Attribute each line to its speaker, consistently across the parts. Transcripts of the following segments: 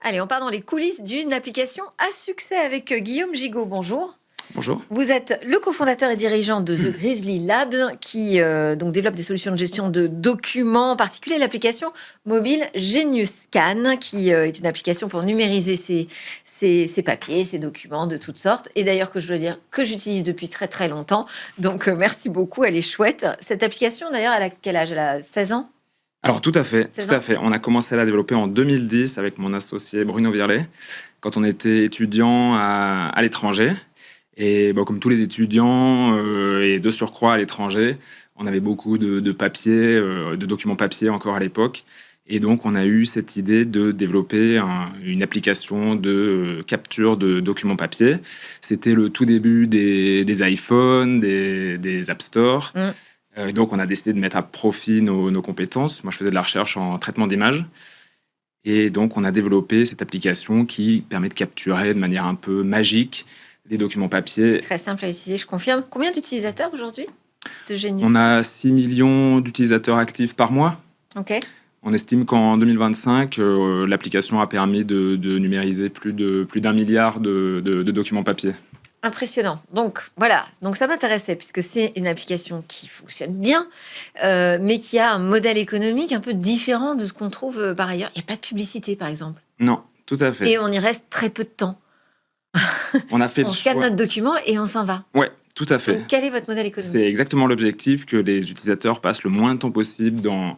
Speaker 1: Allez, on part dans les coulisses d'une application à succès avec Guillaume Gigot. Bonjour.
Speaker 2: Bonjour.
Speaker 1: Vous êtes le cofondateur et dirigeant de The Grizzly Labs qui donc développe des solutions de gestion de documents, en particulier l'application mobile Genius Scan, qui est une application pour numériser ses papiers, ses documents de toutes sortes. Et d'ailleurs, que je dois dire que j'utilise depuis très très longtemps. Donc merci beaucoup, elle est chouette. Cette application, d'ailleurs, elle a quel âge? Elle a 16 ans?
Speaker 2: Alors tout à fait,
Speaker 1: 16
Speaker 2: tout à
Speaker 1: ans.
Speaker 2: fait. On a commencé à la développer en 2010 avec mon associé Bruno Virlet, quand on était étudiant à l'étranger. Et bon, comme tous les étudiants, et de surcroît à l'étranger, on avait beaucoup de papiers, de documents papier encore à l'époque. Et donc, on a eu cette idée de développer une application de capture de documents papier. C'était le tout début des iPhones, des App Store. Donc, on a décidé de mettre à profit nos compétences. Moi, je faisais de la recherche en traitement d'images. Et donc, on a développé cette application qui permet de capturer de manière un peu magique des documents papier.
Speaker 1: Très simple à utiliser, je confirme. Combien d'utilisateurs aujourd'hui de Genius?
Speaker 2: On a 6 millions d'utilisateurs actifs par mois.
Speaker 1: Ok.
Speaker 2: On estime qu'en 2025, l'application a permis de numériser plus d'1 milliard de documents papier.
Speaker 1: Impressionnant. Donc voilà, donc ça m'intéressait puisque c'est une application qui fonctionne bien, mais qui a un modèle économique un peu différent de ce qu'on trouve par ailleurs. Il n'y a pas de publicité, par exemple.
Speaker 2: Non, tout à fait.
Speaker 1: Et on y reste très peu de temps.
Speaker 2: On a fait
Speaker 1: On
Speaker 2: le
Speaker 1: scanne
Speaker 2: choix.
Speaker 1: notre document et on s'en va.
Speaker 2: Ouais, tout à fait.
Speaker 1: Donc quel est votre modèle économique?
Speaker 2: C'est exactement l'objectif, que les utilisateurs passent le moins de temps possible dans
Speaker 1: Oui,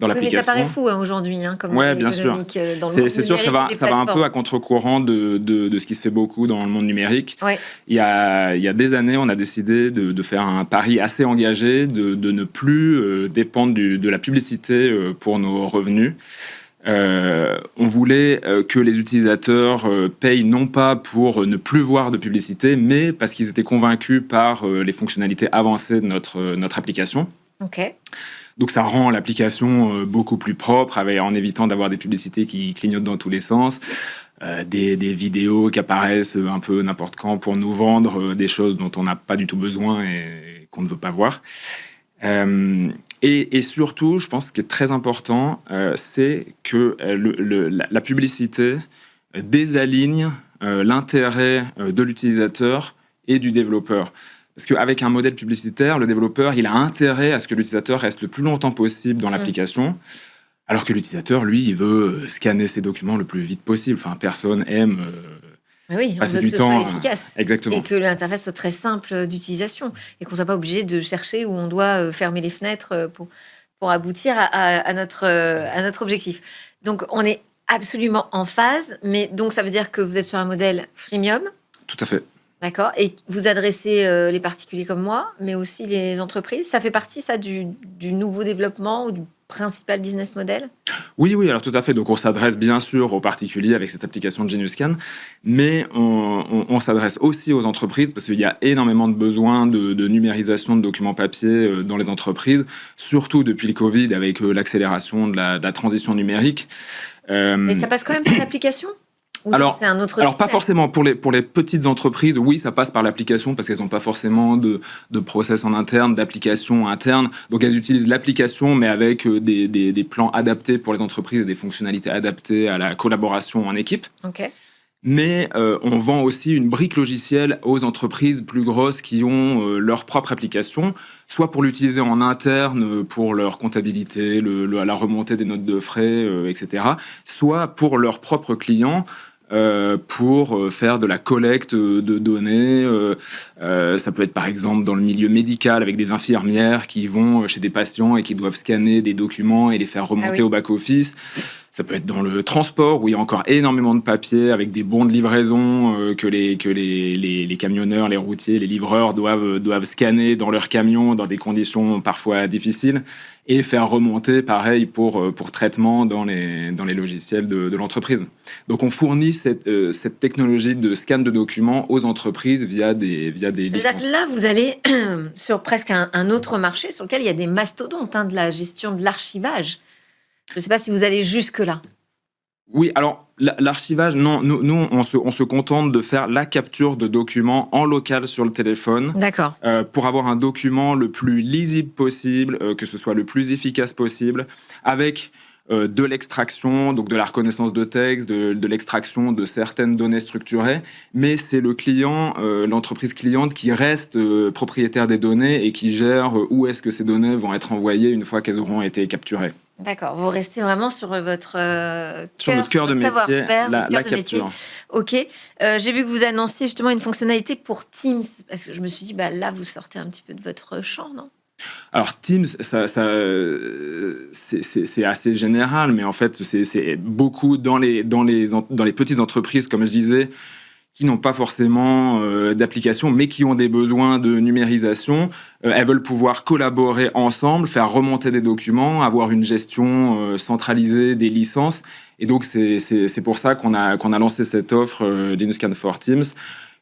Speaker 1: mais
Speaker 2: l'application.
Speaker 1: ça paraît fou aujourd'hui, comme
Speaker 2: Ouais,
Speaker 1: modèle
Speaker 2: bien sûr.
Speaker 1: économique dans le monde
Speaker 2: C'est sûr que
Speaker 1: numérique et des
Speaker 2: ça va un peu
Speaker 1: plateformes.
Speaker 2: à contre-courant de ce qui se fait beaucoup dans le monde numérique.
Speaker 1: Ouais.
Speaker 2: Il y a des années, on a décidé de faire un pari assez engagé, de ne plus dépendre de la publicité pour nos revenus. On voulait que les utilisateurs payent non pas pour ne plus voir de publicité, mais parce qu'ils étaient convaincus par les fonctionnalités avancées de notre application.
Speaker 1: Ok.
Speaker 2: Donc ça rend l'application beaucoup plus propre, en évitant d'avoir des publicités qui clignotent dans tous les sens, des vidéos qui apparaissent un peu n'importe quand pour nous vendre des choses dont on n'a pas du tout besoin et qu'on ne veut pas voir. Et surtout, je pense que ce qui est très important, c'est que la publicité désaligne l'intérêt de l'utilisateur et du développeur. Parce qu'avec un modèle publicitaire, le développeur, il a intérêt à ce que l'utilisateur reste le plus longtemps possible dans l'application, alors que l'utilisateur, lui, il veut scanner ses documents le plus vite possible. Enfin, personne aime
Speaker 1: Oui, on
Speaker 2: passer
Speaker 1: veut
Speaker 2: du
Speaker 1: que ce soit
Speaker 2: temps.
Speaker 1: efficace.
Speaker 2: Exactement.
Speaker 1: Et que l'interface soit très simple d'utilisation. Et qu'on ne soit pas obligé de chercher où on doit fermer les fenêtres pour aboutir à notre objectif. Donc, on est absolument en phase. Mais donc, ça veut dire que vous êtes sur un modèle freemium.
Speaker 2: Tout à fait.
Speaker 1: D'accord. Et vous adressez les particuliers comme moi, mais aussi les entreprises. Ça fait partie, ça, du nouveau développement ou du principal business model?
Speaker 2: Oui, alors tout à fait. Donc on s'adresse bien sûr aux particuliers avec cette application de Genius Scan, mais on s'adresse aussi aux entreprises parce qu'il y a énormément de besoins de numérisation de documents papier dans les entreprises, surtout depuis le Covid avec l'accélération de la transition numérique.
Speaker 1: Mais ça passe quand même par l'application? Ou
Speaker 2: Alors,
Speaker 1: c'est un autre
Speaker 2: pas
Speaker 1: système?
Speaker 2: forcément. Pour les petites entreprises, oui, ça passe par l'application parce qu'elles n'ont pas forcément de process en interne, d'application interne. Donc, elles utilisent l'application, mais avec des plans adaptés pour les entreprises et des fonctionnalités adaptées à la collaboration en équipe.
Speaker 1: Ok.
Speaker 2: Mais on vend aussi une brique logicielle aux entreprises plus grosses qui ont leur propre application, soit pour l'utiliser en interne pour leur comptabilité, la remontée des notes de frais, etc., soit pour leurs propres clients, pour faire de la collecte de données. Ça peut être par exemple dans le milieu médical avec des infirmières qui vont chez des patients et qui doivent scanner des documents et les faire remonter au back-office. Ça peut être dans le transport où il y a encore énormément de papier avec des bons de livraison que les camionneurs, les routiers, les livreurs doivent scanner dans leur camion dans des conditions parfois difficiles et faire remonter, pareil, pour traitement dans les logiciels de l'entreprise. Donc on fournit cette technologie de scan de documents aux entreprises via des licences.
Speaker 1: C'est-à-dire que là, vous allez sur presque un autre marché sur lequel il y a des mastodontes de la gestion de l'archivage. Je ne sais pas si vous allez jusque-là.
Speaker 2: Oui, alors l'archivage, non, nous on se contente de faire la capture de documents en local sur le téléphone.
Speaker 1: D'accord.
Speaker 2: Pour avoir un document le plus lisible possible, que ce soit le plus efficace possible, avec de l'extraction, donc de la reconnaissance de texte, de l'extraction de certaines données structurées, mais c'est le client, l'entreprise cliente qui reste propriétaire des données et qui gère où est-ce que ces données vont être envoyées une fois qu'elles auront été capturées.
Speaker 1: D'accord, vous restez vraiment sur votre
Speaker 2: Sur notre cœur de métier,
Speaker 1: savoir-faire, votre
Speaker 2: la
Speaker 1: cœur de métier.
Speaker 2: capture.
Speaker 1: Ok, j'ai vu que vous annonciez justement une fonctionnalité pour Teams, parce que je me suis dit, bah, là, vous sortez un petit peu de votre champ, non?
Speaker 2: Alors Teams, c'est assez général, mais en fait, c'est beaucoup dans les petites entreprises, comme je disais, qui n'ont pas forcément d'application, mais qui ont des besoins de numérisation. Elles veulent pouvoir collaborer ensemble, faire remonter des documents, avoir une gestion centralisée des licences. Et donc, c'est pour ça qu'on a lancé cette offre GeniusScan for Teams.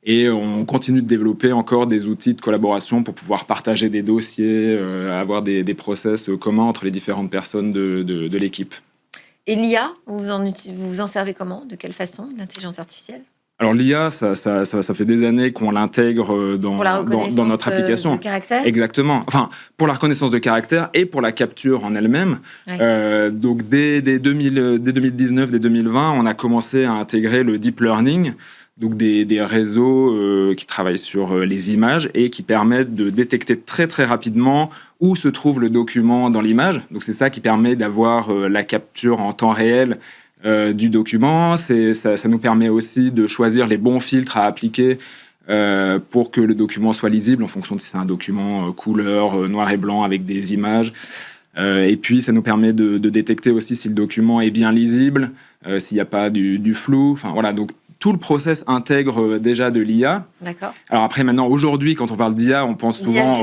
Speaker 2: Et on continue de développer encore des outils de collaboration pour pouvoir partager des dossiers, avoir des process communs entre les différentes personnes de l'équipe.
Speaker 1: Et l'IA, vous vous en servez comment? De quelle façon? L'intelligence artificielle?
Speaker 2: Alors l'IA, ça fait des années qu'on l'intègre
Speaker 1: Pour la
Speaker 2: dans notre application.
Speaker 1: de caractère?
Speaker 2: Exactement. Enfin, pour la reconnaissance de caractère et pour la capture en elle-même.
Speaker 1: Ouais.
Speaker 2: Donc dès 2019, dès 2020, on a commencé à intégrer le deep learning, donc des réseaux qui travaillent sur les images et qui permettent de détecter très très rapidement où se trouve le document dans l'image. Donc c'est ça qui permet d'avoir la capture en temps réel du document. Ça nous permet aussi de choisir les bons filtres à appliquer pour que le document soit lisible en fonction de si c'est un document couleur, noir et blanc avec des images. Et puis, ça nous permet de détecter aussi si le document est bien lisible, s'il n'y a pas du flou. Enfin, voilà, donc tout le process intègre déjà de l'IA.
Speaker 1: D'accord.
Speaker 2: Alors après, maintenant, aujourd'hui, quand on parle d'IA, on pense souvent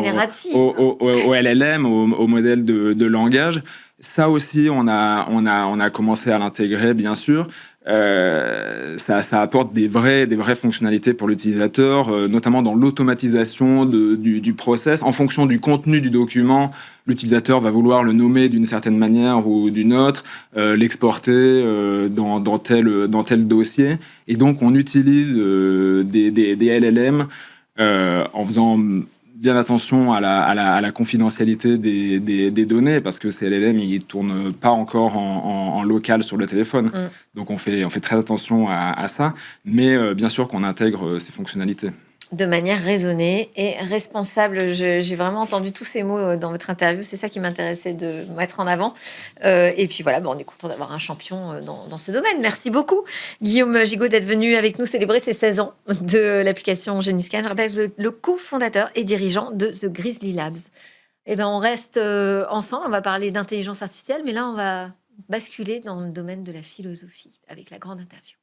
Speaker 2: au LLM, au modèle de langage. Ça aussi, on a commencé à l'intégrer, bien sûr. Ça apporte des vraies fonctionnalités pour l'utilisateur, notamment dans l'automatisation du process. En fonction du contenu du document, l'utilisateur va vouloir le nommer d'une certaine manière ou d'une autre, l'exporter dans tel dossier. Et donc, on utilise des LLM en faisant bien attention à la confidentialité des données, parce que ces LLM, ils ne tournent pas encore en local sur le téléphone. Donc, on fait très attention à ça. Mais bien sûr qu'on intègre ces fonctionnalités.
Speaker 1: De manière raisonnée et responsable. J'ai vraiment entendu tous ces mots dans votre interview. C'est ça qui m'intéressait de mettre en avant. Et puis voilà, on est content d'avoir un champion dans ce domaine. Merci beaucoup, Guillaume Gigot, d'être venu avec nous célébrer ces 16 ans de l'application GeniusScan. Je rappelle le cofondateur et dirigeant de The Grizzly Labs. Eh bien, on reste ensemble. On va parler d'intelligence artificielle, mais là, on va basculer dans le domaine de la philosophie avec la grande interview.